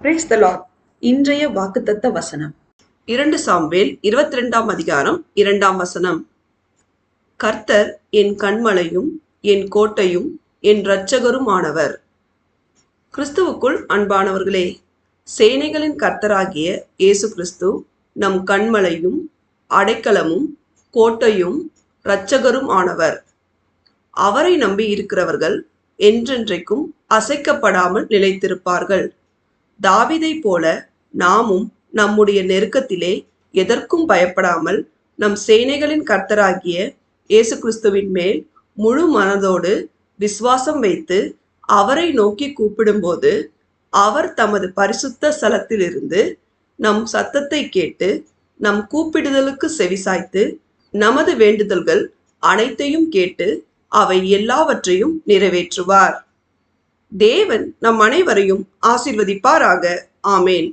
Praise the Lord. இன்றைய வாக்குத்தத்த வசனம் 2 சாமுவேல் 22 அதிகாரம் 2 வசனம். கர்த்தர் என் கன்மலையும் என் கோட்டையும் என் இரட்சகரும் ஆனவர். கிறிஸ்துவுக்குள் அன்பானவர்களே, சேனைகளின் கர்த்தராகிய இயேசு கிறிஸ்து நம் கன்மலையும் அடைக்கலமும் கோட்டையும் இரட்சகரும் ஆனவர். அவரை நம்பி இருக்கிறவர்கள் என்றென்றைக்கும் அசைக்கப்படாமல் நிலைத்திருப்பார்கள். தாவீதை போல நாமும் நம்முடைய நெருக்கத்திலே எதற்கும் பயப்படாமல் நம் சேனைகளின் கர்த்தராகிய இயேசு கிறிஸ்துவின் மேல் முழு மனதோடு விசுவாசம் வைத்து அவரை நோக்கி கூப்பிடும்போது அவர் தமது பரிசுத்த ஸ்தலத்திலிருந்து நம் சத்தத்தை கேட்டு நம் கூப்பிடுதலுக்கு செவிசாய்த்து நமது வேண்டுதல்கள் அனைத்தையும் கேட்டு அவை எல்லாவற்றையும் நிறைவேற்றுவார். தேவன் நம் அனைவரையும் ஆசீர்வதிப்பாராக. ஆமேன்.